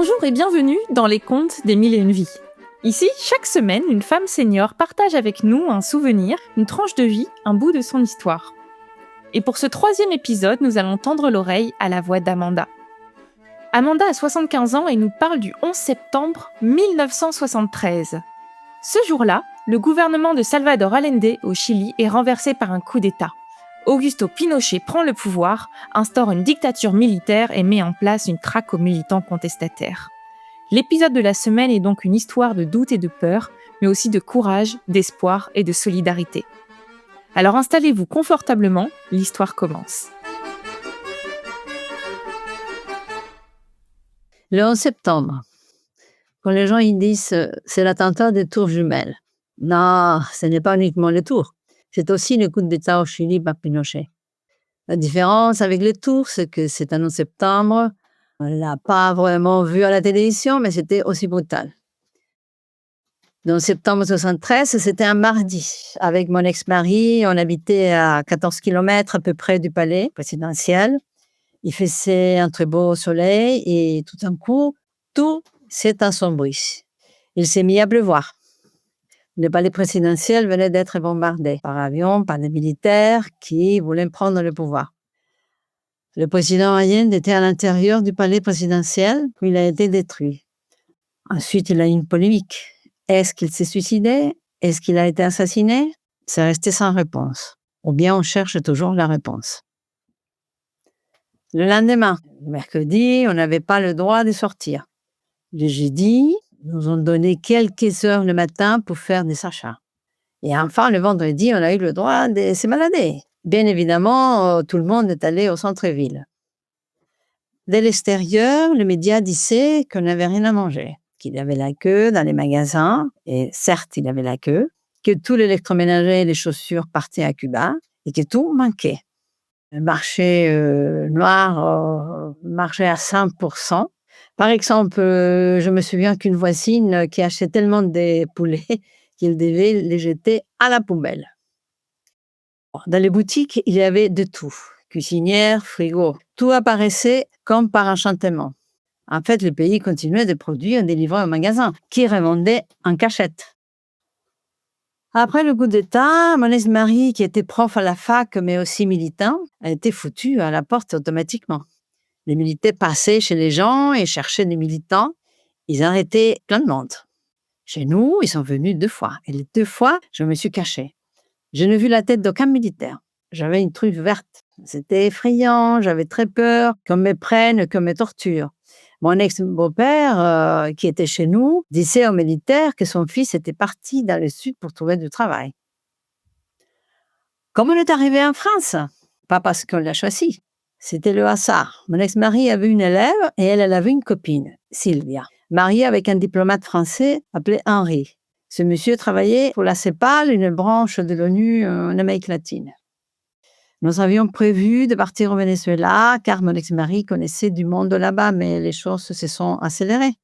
Bonjour et bienvenue dans les contes des mille et une vies. Ici, chaque semaine, une femme senior partage avec nous un souvenir, une tranche de vie, un bout de son histoire. Et pour ce 3e épisode, nous allons tendre l'oreille à la voix d'Amanda. Amanda a 75 ans et nous parle du 11 septembre 1973. Ce jour-là, le gouvernement de Salvador Allende au Chili est renversé par un coup d'État. Augusto Pinochet prend le pouvoir, instaure une dictature militaire et met en place une traque aux militants contestataires. L'épisode de la semaine est donc une histoire de doute et de peur, mais aussi de courage, d'espoir et de solidarité. Alors installez-vous confortablement, l'histoire commence. Le 11 septembre, quand les gens ils disent c'est l'attentat des tours jumelles. Non, ce n'est pas uniquement les tours. C'est aussi le coup d'État au Chili par Pinochet. La différence avec les tours, c'est que c'est un 11 septembre. On ne l'a pas vraiment vu à la télévision, mais c'était aussi brutal. Le 11 septembre 73, c'était un mardi. Avec mon ex-mari, on habitait à 14 km à peu près du palais présidentiel. Il faisait un très beau soleil et tout d'un coup, tout s'est assombri. Il s'est mis à pleuvoir. Le palais présidentiel venait d'être bombardé par avion, par des militaires qui voulaient prendre le pouvoir. Le président Allende était à l'intérieur du palais présidentiel, puis il a été détruit. Ensuite, il a eu une polémique. Est-ce qu'il s'est suicidé? Est-ce qu'il a été assassiné? C'est resté sans réponse. Ou bien on cherche toujours la réponse. Le lendemain, le mercredi, on n'avait pas le droit de sortir. Le jeudi, ils nous ont donné quelques heures le matin pour faire des achats. Et enfin, le vendredi, on a eu le droit de se balader. Bien évidemment, tout le monde est allé au centre-ville. Dès l'extérieur, les médias disaient qu'on n'avait rien à manger, qu'il y avait la queue dans les magasins, et certes, il y avait la queue, que tout l'électroménager et les chaussures partaient à Cuba, et que tout manquait. Le marché noir marchait à 100%. Par exemple, je me souviens qu'une voisine qui achetait tellement de poulets qu'il devait les jeter à la poubelle. Dans les boutiques, il y avait de tout. Cuisinière, frigo. Tout apparaissait comme par enchantement. En fait, le pays continuait de produire des livreurs au magasin qui revendaient en cachette. Après le coup d'État, mon ex-mari, qui était prof à la fac, mais aussi militant, a été foutu à la porte automatiquement. Les militaires passaient chez les gens et cherchaient des militants. Ils arrêtaient plein de monde. Chez nous, ils sont venus 2 fois. Et les 2 fois, je me suis cachée. Je n'ai vu la tête d'aucun militaire. J'avais une truffe verte. C'était effrayant, j'avais très peur qu'on me prenne, qu'on me torture. Mon ex-beau-père, qui était chez nous, disait aux militaires que son fils était parti dans le sud pour trouver du travail. Comment on est arrivé en France? Pas parce qu'on l'a choisi. C'était le hasard. Mon ex-mari avait une élève et elle avait une copine, Sylvia, mariée avec un diplomate français appelé Henri. Ce monsieur travaillait pour la CEPAL, une branche de l'ONU en Amérique latine. Nous avions prévu de partir au Venezuela car mon ex-mari connaissait du monde là-bas, mais les choses se sont accélérées.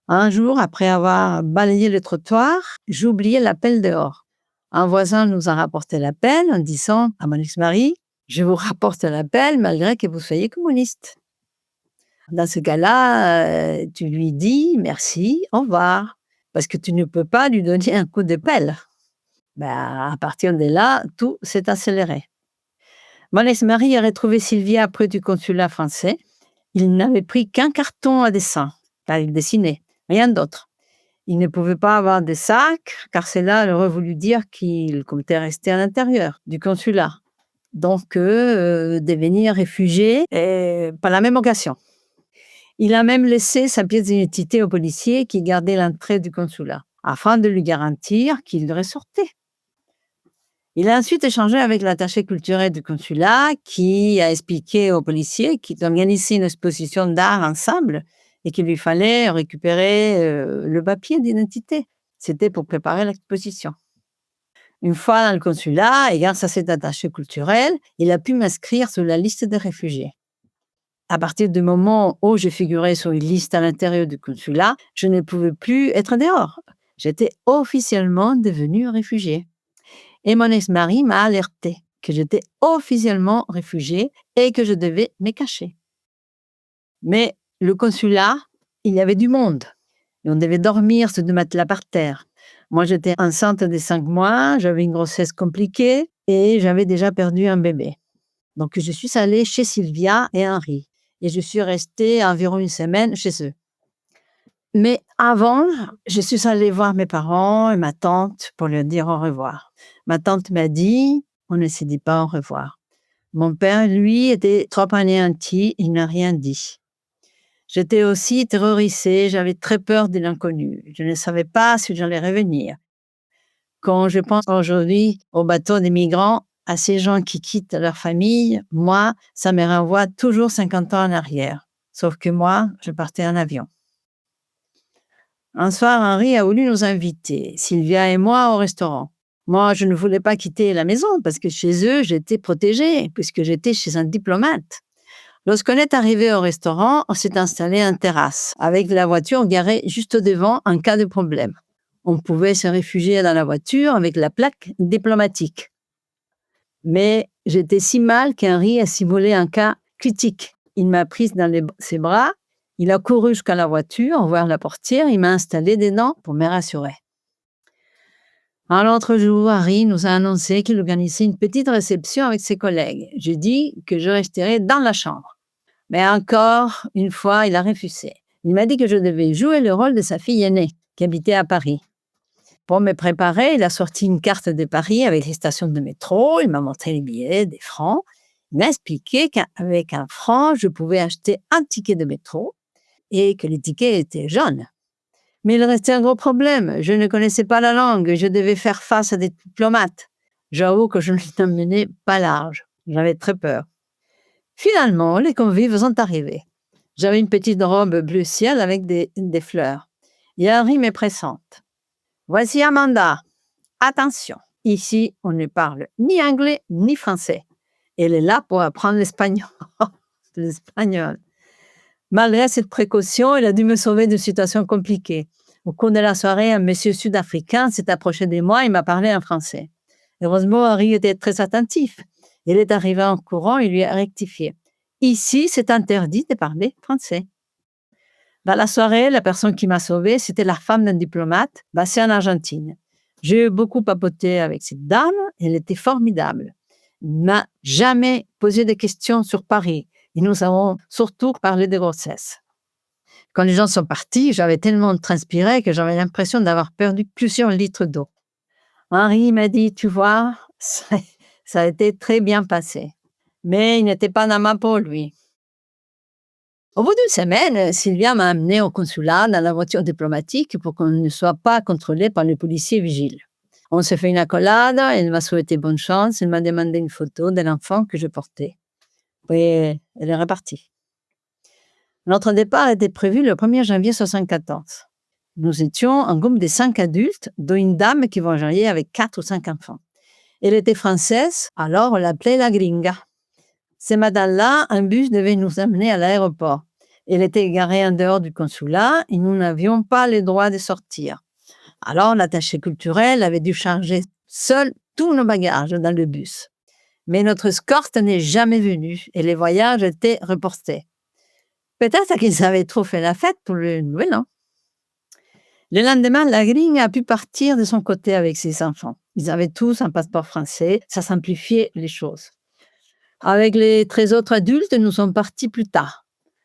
Un jour, après avoir balayé le trottoir, j'ai oublié l'appel dehors. Un voisin nous a rapporté l'appel en disant à mon ex-mari: « Je vous rapporte l'appel malgré que vous soyez communiste. » Dans ce cas-là, tu lui dis merci, au revoir, parce que tu ne peux pas lui donner un coup de pelle. À partir de là, tout s'est accéléré. Mon ex-mari a retrouvé Sylvia près du consulat français. Il n'avait pris qu'un carton à dessin, car il dessinait, rien d'autre. Il ne pouvait pas avoir de sac, car cela aurait voulu dire qu'il comptait rester à l'intérieur du consulat. Donc, devenir réfugié, par la même occasion. Il a même laissé sa pièce d'identité au policier qui gardait l'entrée du consulat, afin de lui garantir qu'il ressortait. Il a ensuite échangé avec l'attaché culturel du consulat qui a expliqué aux policiers qu'ils organisaient une exposition d'art ensemble et qu'il lui fallait récupérer le papier d'identité. C'était pour préparer l'exposition. Une fois dans le consulat, et grâce à cet attaché culturel, il a pu m'inscrire sur la liste des réfugiés. À partir du moment où je figurais sur une liste à l'intérieur du consulat, je ne pouvais plus être dehors. J'étais officiellement devenue réfugiée. Et mon ex-mari m'a alerté que j'étais officiellement réfugiée et que je devais me cacher. Mais Le consulat, il y avait du monde. Et on devait dormir sur 2 matelas par terre. Moi, j'étais enceinte de 5 mois, j'avais une grossesse compliquée et j'avais déjà perdu un bébé. Donc je suis allée chez Sylvia et Henri et je suis restée environ 1 semaine chez eux. Mais avant, je suis allée voir mes parents et ma tante pour leur dire au revoir. Ma tante m'a dit: «On ne se dit pas au revoir». Mon père, lui, était trop anéanti, il n'a rien dit. J'étais aussi terrorisée, j'avais très peur de l'inconnu. Je ne savais pas si j'allais revenir. Quand je pense aujourd'hui aux bateaux des migrants, à ces gens qui quittent leur famille, moi, ça me renvoie toujours 50 ans en arrière. Sauf que moi, je partais en avion. Un soir, Henri a voulu nous inviter, Sylvia et moi, au restaurant. Moi, je ne voulais pas quitter la maison parce que chez eux, j'étais protégée, puisque j'étais chez un diplomate. Lorsqu'on est arrivé au restaurant, on s'est installé en terrasse, avec la voiture garée juste devant en cas de problème. On pouvait se réfugier dans la voiture avec la plaque diplomatique. Mais j'étais si mal qu'Henri a simulé un cas critique. Il m'a prise dans ses bras, il a couru jusqu'à la voiture, ouvert la portière, il m'a installée dedans pour me rassurer. Un autre jour, Henri nous a annoncé qu'il organisait une petite réception avec ses collègues. J'ai dit que je resterais dans la chambre. Mais encore une fois, il a refusé. Il m'a dit que je devais jouer le rôle de sa fille aînée, qui habitait à Paris. Pour me préparer, il a sorti une carte de Paris avec les stations de métro, il m'a montré les billets, des francs. Il m'a expliqué qu'avec 1 franc, je pouvais acheter un ticket de métro et que les tickets étaient jaunes. Mais il restait un gros problème. Je ne connaissais pas la langue, je devais faire face à des diplomates. J'avoue que je ne menais pas large. J'avais très peur. Finalement, les convives sont arrivés. J'avais une petite robe bleu ciel avec des fleurs. Et Henri me présente. Voici Amanda. Attention, ici, on ne parle ni anglais ni français. Elle est là pour apprendre l'espagnol. L'espagnol. Malgré cette précaution, il a dû me sauver d'une situation compliquée. Au cours de la soirée, un monsieur sud-africain s'est approché de moi et m'a parlé en français. Heureusement, Henri était très attentif. Il est arrivé en courant et lui a rectifié. Ici, c'est interdit de parler français. Dans la soirée, la personne qui m'a sauvée, c'était la femme d'un diplomate basé en Argentine. J'ai beaucoup papoté avec cette dame, elle était formidable. Elle m'a jamais posé de questions sur Paris et nous avons surtout parlé de grossesse. Quand les gens sont partis, j'avais tellement transpiré que j'avais l'impression d'avoir perdu plusieurs litres d'eau. Henri m'a dit, tu vois, ça a été très bien passé. Mais il n'était pas dans ma peau, lui. Au bout d'1 semaine, Sylvia m'a amenée au consulat dans la voiture diplomatique pour qu'on ne soit pas contrôlé par les policiers vigiles. On s'est fait une accolade, elle m'a souhaité bonne chance, elle m'a demandé une photo de l'enfant que je portais. Puis elle est repartie. Notre départ était prévu le 1er janvier 1974. Nous étions un groupe de 5 adultes, dont une dame qui voyageait avec 4 ou 5 enfants. Elle était française, alors on l'appelait la gringa. Ce matin-là, un bus devait nous amener à l'aéroport. Elle était garée en dehors du consulat et nous n'avions pas le droit de sortir. Alors l'attaché culturel avait dû charger seul tous nos bagages dans le bus. Mais notre escorte n'est jamais venue et les voyages étaient reportés. Peut-être qu'ils avaient trop fait la fête pour le nouvel an. Le lendemain, la gringa a pu partir de son côté avec ses enfants. Ils avaient tous un passeport français, ça simplifiait les choses. Avec les 13 autres adultes, nous sommes partis plus tard.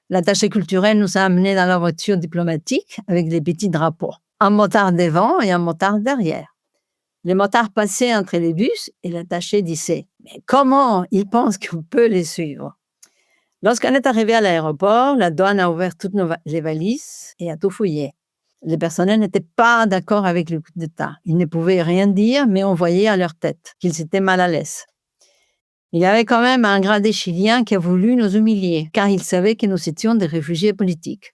L'attaché culturel nous a amenés dans la voiture diplomatique avec les petits drapeaux. Un motard devant et un motard derrière. Les motards passaient entre les bus et l'attaché disait « Mais comment ils pensent qu'on peut les suivre ?» Lorsqu'on est arrivé à l'aéroport, la douane a ouvert toutes les valises et a tout fouillé. Les personnels n'étaient pas d'accord avec le coup d'État. Ils ne pouvaient rien dire, mais on voyait à leur tête qu'ils étaient mal à l'aise. Il y avait quand même un gradé chilien qui a voulu nous humilier, car il savait que nous étions des réfugiés politiques.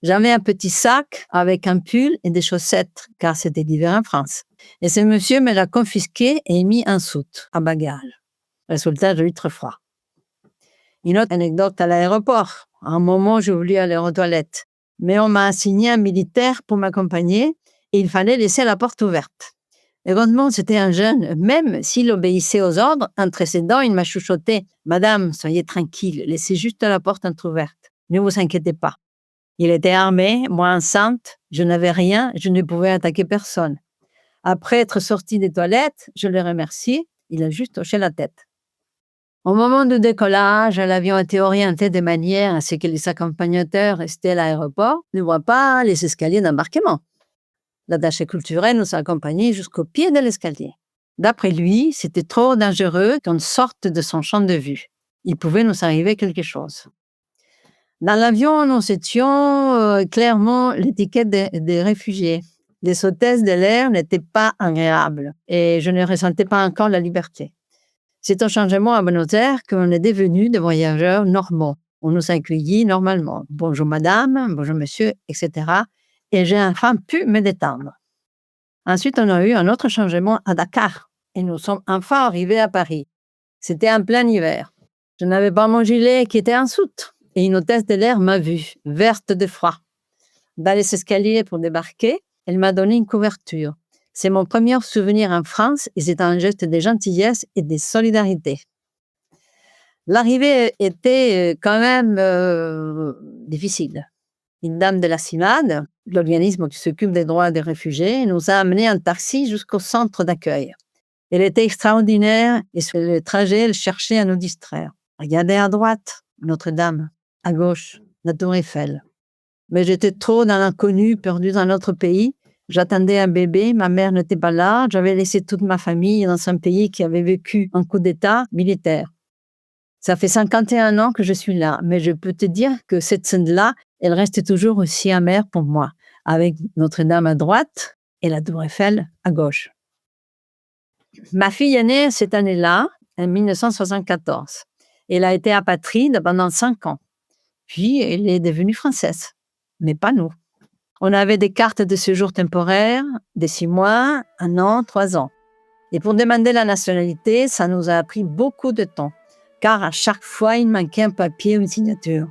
J'avais un petit sac avec un pull et des chaussettes, car c'était l'hiver en France. Et ce monsieur me l'a confisqué et mis en soute, à bagages. Résultat, j'ai eu très froid. Une autre anecdote à l'aéroport. À un moment, j'ai voulu aller aux toilettes. Mais on m'a assigné un militaire pour m'accompagner et il fallait laisser la porte ouverte. Heureusement, c'était un jeune. Même s'il obéissait aux ordres, entre ses dents, il m'a chuchoté « Madame, soyez tranquille, laissez juste la porte entrouverte. Ne vous inquiétez pas. » Il était armé, moi enceinte, je n'avais rien, je ne pouvais attaquer personne. Après être sorti des toilettes, je le remercie, il a juste hoché la tête. Au moment du décollage, l'avion était orienté de manière à ce que les accompagnateurs restés à l'aéroport ne voient pas les escaliers d'embarquement. L'attaché culturel nous a accompagnés jusqu'au pied de l'escalier. D'après lui, c'était trop dangereux qu'on sorte de son champ de vue. Il pouvait nous arriver quelque chose. Dans l'avion, nous étions clairement l'étiquette des réfugiés. Les hôtesses de l'air n'étaient pas agréables et je ne ressentais pas encore la liberté. C'est un changement à Buenos Aires qu'on est devenu des voyageurs normaux. On nous a accueillis normalement. Bonjour madame, bonjour monsieur, etc. Et j'ai enfin pu me détendre. Ensuite, on a eu un autre changement à Dakar et nous sommes enfin arrivés à Paris. C'était en plein hiver. Je n'avais pas mon gilet qui était en soute et une hôtesse de l'air m'a vue, verte de froid. Dans les escaliers pour débarquer, elle m'a donné une couverture. C'est mon premier souvenir en France et c'est un geste de gentillesse et de solidarité. L'arrivée était quand même difficile. Une dame de la CIMAD, l'organisme qui s'occupe des droits des réfugiés, nous a amenés en taxi jusqu'au centre d'accueil. Elle était extraordinaire et sur le trajet, elle cherchait à nous distraire. Regardez à droite, Notre-Dame, à gauche, la Tour Eiffel. Mais j'étais trop dans l'inconnu, perdue dans notre pays. J'attendais un bébé, ma mère n'était pas là, j'avais laissé toute ma famille dans un pays qui avait vécu un coup d'État militaire. Ça fait 51 ans que je suis là, mais je peux te dire que cette scène-là, elle reste toujours aussi amère pour moi, avec Notre-Dame à droite et la Tour Eiffel à gauche. Ma fille est née cette année-là, en 1974. Elle a été apatride pendant 5 ans. Puis, elle est devenue française, mais pas nous. On avait des cartes de séjour temporaire, de 6 mois, 1 an, 3 ans. Et pour demander la nationalité, ça nous a pris beaucoup de temps, car à chaque fois, il manquait un papier ou une signature.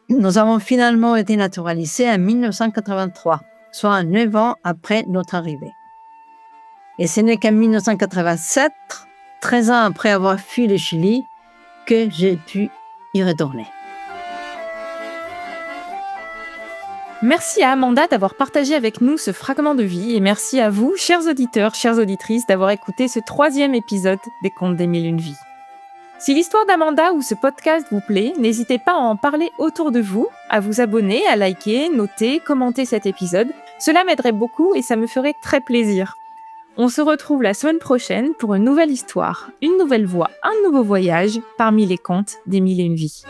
Nous avons finalement été naturalisés en 1983, soit 9 ans après notre arrivée. Et ce n'est qu'en 1987, 13 ans après avoir fui le Chili, que j'ai pu y retourner. Merci à Amanda d'avoir partagé avec nous ce fragment de vie et merci à vous, chers auditeurs, chères auditrices, d'avoir écouté ce 3e épisode des Contes des Mille et Une Vies. Si l'histoire d'Amanda ou ce podcast vous plaît, n'hésitez pas à en parler autour de vous, à vous abonner, à liker, noter, commenter cet épisode. Cela m'aiderait beaucoup et ça me ferait très plaisir. On se retrouve la semaine prochaine pour une nouvelle histoire, une nouvelle voix, un nouveau voyage parmi les contes des Mille et Une Vies.